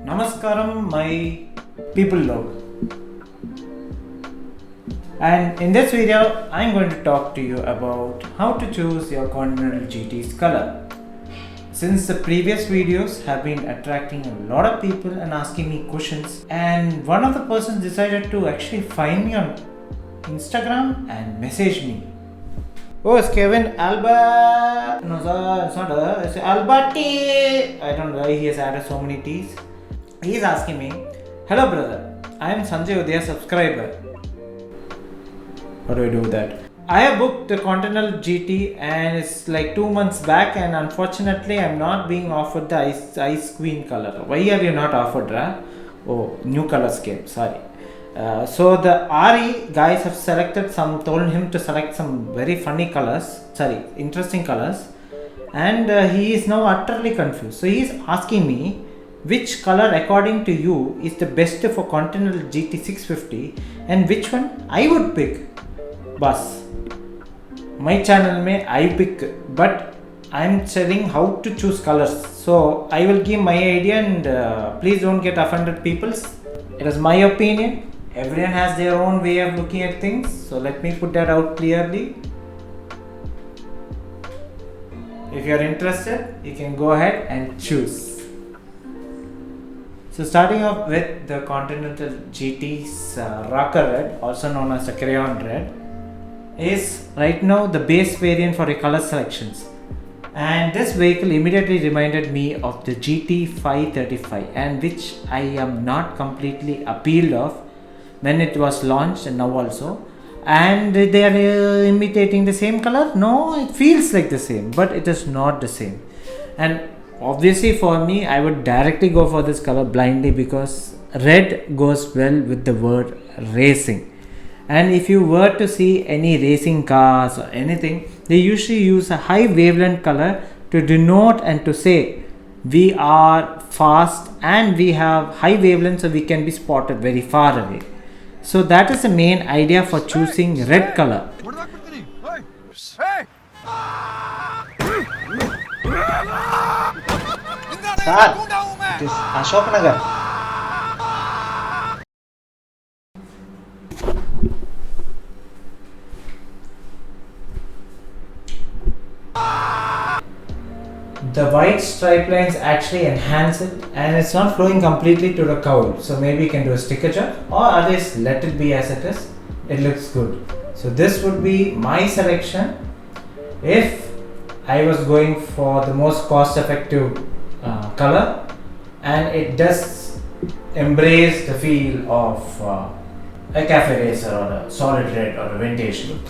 Namaskaram, my people log. And in this video, I'm going to talk to you about how to choose your Continental GT's color. Since the previous videos have been attracting a lot of people and asking me questions, and one of the persons decided to actually find me on Instagram and message me. Oh, it's Kevin Alba. No, sir, it's not it's Alba T. I don't know why he has added so many T's. He is asking me, hello brother, I am Sanjay Udaya subscriber. How do I do that? I have booked the Continental GT and it's like 2 months back, and unfortunately I'm not being offered the ice queen color. Why are you not offered? Oh, new color scheme, sorry. So the RE guys have told him to select some very funny colors, interesting colors, and he is now utterly confused. So he is asking me, which color according to you is the best for Continental GT 650 and which one I would pick? Boss, my channel may I pick, but I am telling how to choose colors. So I will give my idea, and please don't get offended, peoples. It is my opinion. Everyone has their own way of looking at things, so let me put that out clearly. If you are interested, you can go ahead and choose. So starting off with the Continental GT's Rocker Red, also known as the Crayon Red, is right now the base variant for the color selections. And this vehicle immediately reminded me of the GT 535, and which I am not completely appealed of when it was launched and now also. And they are imitating the same color? No, it feels like the same, but it is not the same. And obviously for me, I would directly go for this color blindly because red goes well with the word racing. And if you were to see any racing cars or anything, they usually use a high wavelength color to denote and to say we are fast and we have high wavelength, so we can be spotted very far away. So that is the main idea for choosing red color. Sir, it is Ashok Nagar. The white stripe lines actually enhance it, and it's not flowing completely to the cowl. So maybe you can do a sticker job, or at least let it be as it is. It looks good. So this would be my selection if I was going for the most cost effective color, and it does embrace the feel of a cafe racer or a solid red or a vintage look.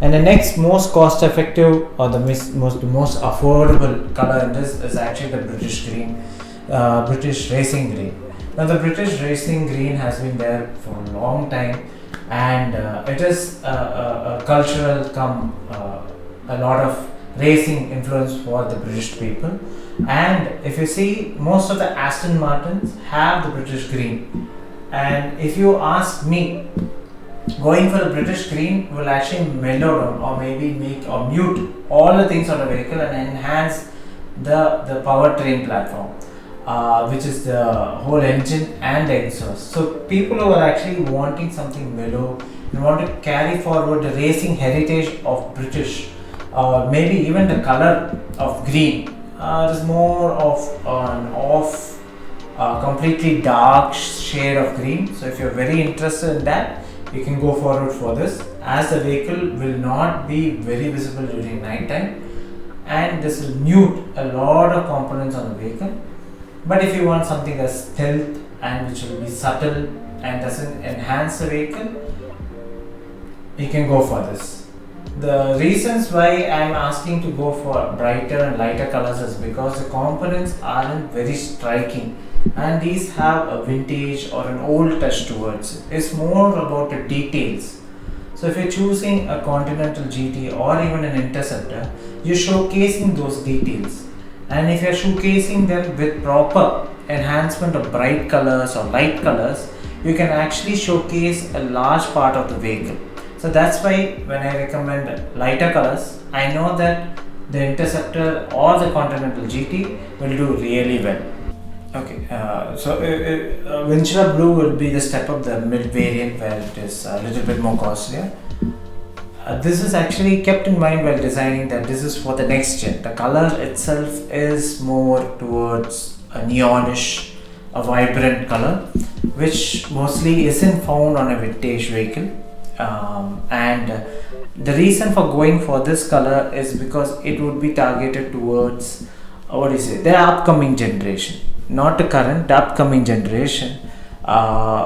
And the next most cost effective or the most affordable color in this is actually the British green, British racing green. Now the British racing green has been there for a long time, and it is a cultural a lot of racing influence for the British people. And if you see, most of the Aston Martins have the British green, and if you ask me, going for the British green will actually mellow down or maybe make or mute all the things on the vehicle and enhance the powertrain platform, which is the whole engine and the exhaust. So people who are actually wanting something mellow and want to carry forward the racing heritage of British, or maybe even the color of green, it is more of an off, completely dark shade of green. So if you're very interested in that, you can go forward for this, as the vehicle will not be very visible during night time, and this will mute a lot of components on the vehicle. But if you want something that's stealth and which will be subtle and doesn't enhance the vehicle, you can go for this. The reasons why I am asking to go for brighter and lighter colors is because the components aren't very striking, and these have a vintage or an old touch towards it. It's more about the details. So if you're choosing a Continental GT or even an Interceptor, you're showcasing those details. And if you're showcasing them with proper enhancement of bright colors or light colors, you can actually showcase a large part of the vehicle. So that's why when I recommend lighter colors, I know that the Interceptor or the Continental GT will do really well. Okay, Vincera Blue will be the step up, the mid variant where it is a little bit more costlier. This is actually kept in mind while designing that this is for the next gen. The color itself is more towards a neonish, a vibrant color, which mostly isn't found on a vintage vehicle. And the reason for going for this color is because it would be targeted towards the upcoming generation, not the current, the upcoming generation,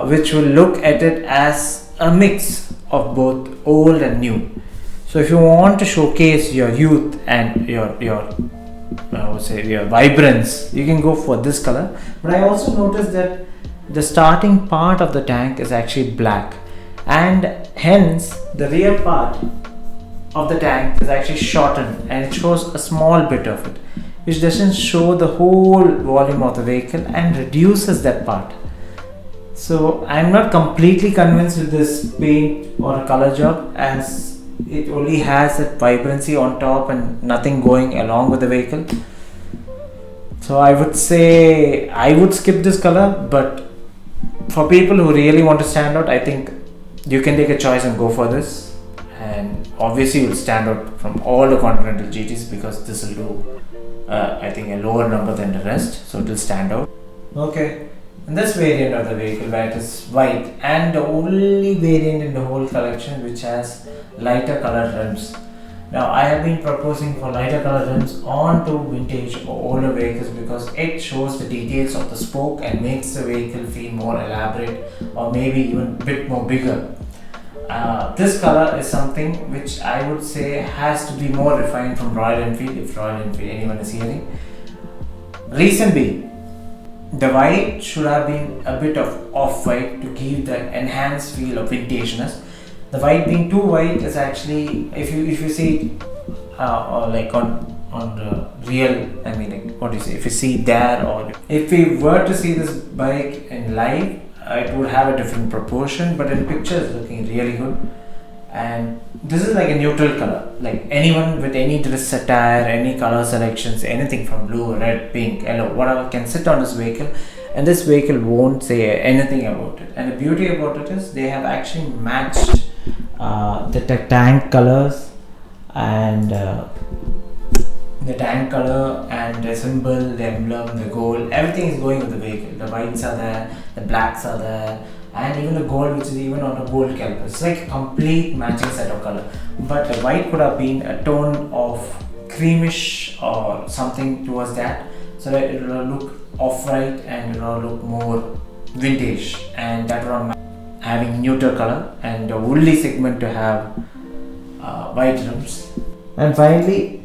which will look at it as a mix of both old and new. So if you want to showcase your youth and your your vibrance, you can go for this color. But I also noticed that the starting part of the tank is actually black, and hence the rear part of the tank is actually shortened and it shows a small bit of it, which doesn't show the whole volume of the vehicle and reduces that part. So I'm not completely convinced with this paint or color job, as it only has that vibrancy on top and nothing going along with the vehicle. So I would say I would skip this color, but for people who really want to stand out, I think you can take a choice and go for this. And obviously you will stand out from all the Continental GTs because this will do I think a lower number than the rest, so it will stand out. Okay, and this variant of the vehicle where it is white and the only variant in the whole collection which has lighter colored rims. Now I have been proposing for lighter colored rims onto vintage or older vehicles because it shows the details of the spoke and makes the vehicle feel more elaborate or maybe even a bit more bigger. This color is something which I would say has to be more refined from Royal Enfield, if Royal Enfield anyone is hearing. Reason being, the white should have been a bit of off-white to give the enhanced feel of vintageness. The white being too white is actually, if you see it like on the real, I mean like what do you say, if you see it there, or if we were to see this bike in live, it would have a different proportion, but in picture it's looking really good. And this is like a neutral color, like anyone with any dress attire, any color selections, anything from blue, red, pink, yellow, whatever can sit on this vehicle, and this vehicle won't say anything about it. And the beauty about it is they have actually matched the tank colors and the tank color and the symbol, the emblem, the gold, everything is going with the vehicle. The whites are there, the blacks are there, and even the gold, which is even on a gold caliper. It's like a complete matching set of color. But the white could have been a tone of creamish or something towards that, so that it will look off-white and it will look more vintage, and that will having neutral color and the woolly segment to have white rims. And finally,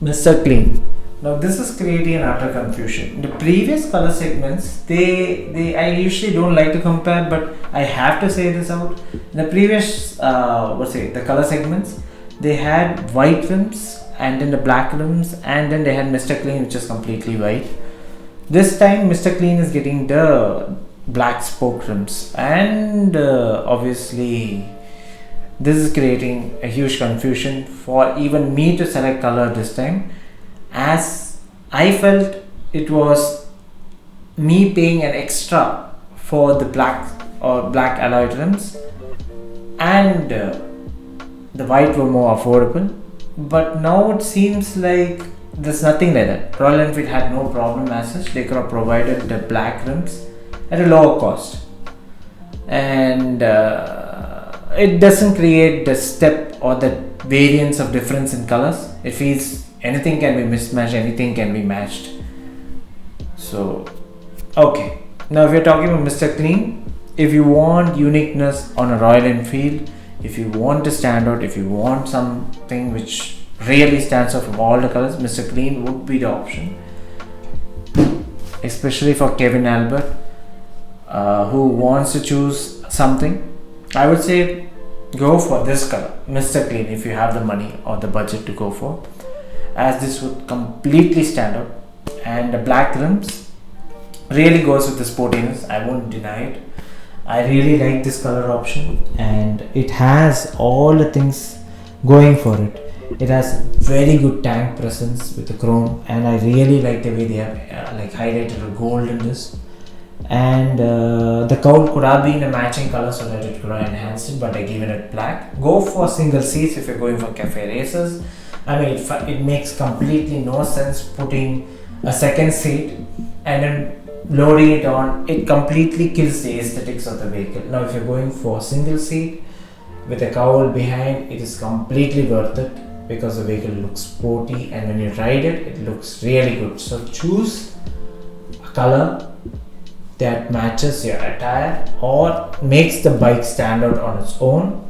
Mr. Clean. Now this is creating an utter confusion. The previous color segments, I usually don't like to compare, but I have to say this out. In the previous, the color segments, they had white rims and then the black rims, and then they had Mr. Clean, which is completely white. This time, Mr. Clean is getting the black spoke rims, and obviously this is creating a huge confusion for even me to select color this time, as I felt it was me paying an extra for the black or black alloy rims, and the white were more affordable. But now it seems like there's nothing like that. Royal Enfield had no problem as such. They could have provided the black rims at a lower cost, and it doesn't create the step or the variance of difference in colors. It feels anything can be mismatched, anything can be matched. So okay, now if you're talking about Mr. Clean, if you want uniqueness on a Royal Enfield, if you want to stand out, if you want something which really stands out from all the colors, Mr. Clean would be the option, especially for Kevin Albert, who wants to choose something. I would say go for this color, Mr. Clean, if you have the money or the budget to go for, as this would completely stand out, and the black rims really goes with the sportiness, I won't deny it. I really like this color option, and it has all the things going for it. It has very good tank presence with the chrome, and I really like the way they have like highlighted the gold in this. And the cowl could have been a matching color so that it could have enhanced it, but I given it black. Go for single seats if you're going for cafe races. I mean, it makes completely no sense putting a second seat and then loading it on. It completely kills the aesthetics of the vehicle. Now if you're going for single seat with a cowl behind, it is completely worth it because the vehicle looks sporty, and when you ride it, it looks really good. So choose a color that matches your attire or makes the bike stand out on its own.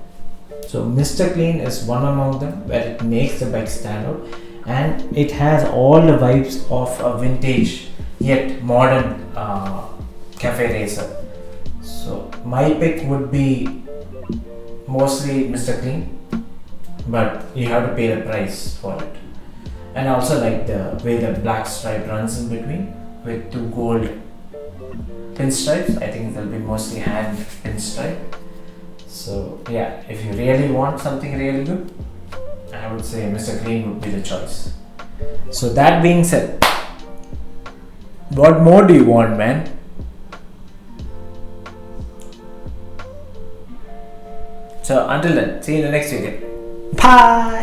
So Mr. Clean is one among them, where it makes the bike stand out, and it has all the vibes of a vintage yet modern cafe racer. So my pick would be mostly Mr. Clean, but you have to pay the price for it. And I also like the way the black stripe runs in between with two gold pinstripes. I think they'll be mostly hand pinstripe. So yeah, if you really want something really good, I would say Mr. Clean would be the choice. So that being said, what more do you want, man? So until then, see you in the next video. Bye.